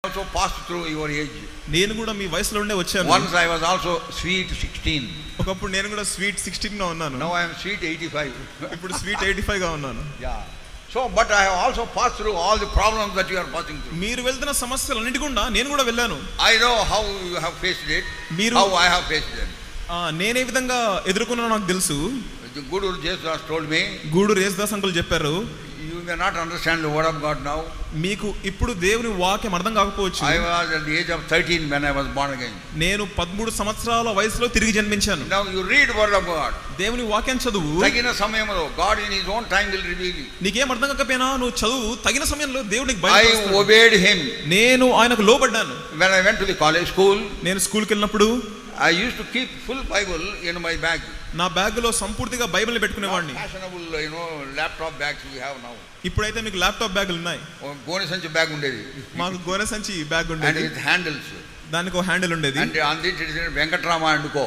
also passed through your age. నేను కూడా మీ వయసులో ఉండే వచ్చాను. Once I was also sweet 16. ఒకప్పుడు నేను కూడా స్వీట్ 16 గా ఉన్నాను. Now I am sweet 85. ఇప్పుడు స్వీట్ 85 గా ఉన్నాను. Yeah. So but I have also passed through all the problems that you are passing through. మీరు వెళ్తున్న సమస్యలన్నిటి గుండా నేను కూడా వెళ్ళాను. I know how you have faced it. How I have faced it. నేనే విధంగా ఎదుర్కొన్నానో నాకు తెలుసు. Guru Jesus told me. Guduru Yesudas uncle చెప్పారు. You may not understand the word of God now. మీకు ఇప్పుడు దేవుని వాక్యం అర్థం కాకపోవచ్చు. I was at the age of 13 when I was born again. నేను 13 సంవత్సరాల వయసులో తిరిగి జన్మించాను. Now you read word of God. దేవుని వాక్యం చదువు. తగిన సమయంలో God in his own time will reveal. నీకేం అర్థం కాకపోయినా నువ్వు చదువు, తగిన సమయంలో దేవుడు నీకు బయలుపరుస్తాడు. I obeyed him. నేను ఆయనకు లోబడ్డాను. When I went to the college school, నేను స్కూల్కి వెళ్ళినప్పుడు I used to keep full Bible in my bag. నా బ్యాగ్ లో సంపూర్తిగా Bible పెట్టుకునేవాడిని. Fashionable, laptop bags we have now. ఇప్పుడైతే మీకు ల్యాప్టాప్ బ్యాగులు ఉన్నాయి. గోనె సంచి బ్యాగ్ ఉండేది. మాకు గోనె సంచి బ్యాగ్ ఉండేది. And with handles. దానికి ఒక హ్యాండిల్ ఉండేది. And on it is Venkatarama and co.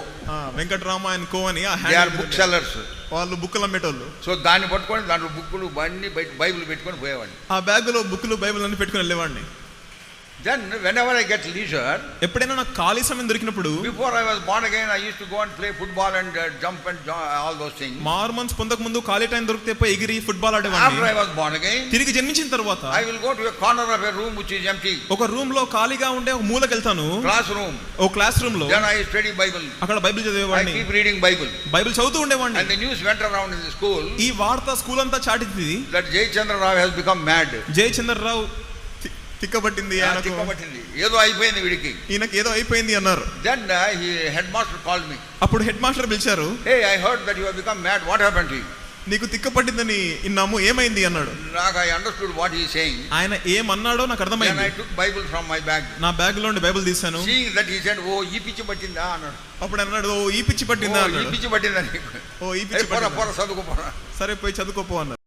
Venkatarama and co అని ఆ handle. They are book sellers. వాళ్ళు బుక్కులు అమ్మేటోళ్ళు. సో దాన్ని పట్టుకొని దాంట్లో బుక్కులు అన్ని బైబిల్ పెట్టుకొని పోయేవాడిని. ఆ బ్యాగ్ లో బుక్కులు బైబిల్ అన్ని పెట్టుకొని వెళ్ళేవాడిని. Then whenever I get leisure, ఎప్పుడైనా నాకు ఖాళీ సమయం దొరికినప్పుడు, before I was born again I used to go and play football and jump and all those things. మార్మన్స్ పొందక ముందు ఖాళీ టైం దొరికితే పోయి ఎగిరి ఫుట్బాల్ ఆడేవాడిని. After I was born again, తిరిగి జన్మించిన తర్వాత I will go to a corner of a room which is empty. ఒక రూమ్ లో ఖాళీగా ఉండే ఒక మూలకి వెళ్తాను. Class room. ఒక క్లాస్ రూమ్ లో Then I study Bible. అక్కడ బైబిల్ చదివేవాడిని. I keep reading Bible. Bible చదువుతూ ఉండేవాడిని. And the news went around in the school. ఈ వార్త స్కూల్ అంతా చాటింది. That Jayachandra Rao has become mad. Jayachandrarao తిక్కబట్టింది, ఏదో అయిపోయింది వీడికి, ఈయనకి ఏదో అయిపోయింది అన్నారు. Then head master called me. అప్పుడు హెడ్ మాస్టర్ పిలిచారు. Hey, I heard that you have become mad. What happened to you? నీకు తిక్కపట్టిందని విన్నాము, ఏమైంది అన్నాడు. నాకు I understood what he is saying. ఆయన ఏమన్నాడో నాకు అర్థమైంది. Then I took Bible from my bag. నా బ్యాగ్ లో నుండి బైబిల్ తీశాను. Seeing that he said, "Oh, ఈ పిచ్చి పట్టిందా" అన్నాడు. అప్పుడు అన్నాడు, ఓ ఈ పిచ్చి పట్టిందా అన్నాడు. ఈ పిచ్చి పట్టిందా నీకు? ఓ ఈ పిచ్చి పట్టిందా, పోరా చదువుకోపోరా. సరే పోయి చదువుకోపో అన్నాడు.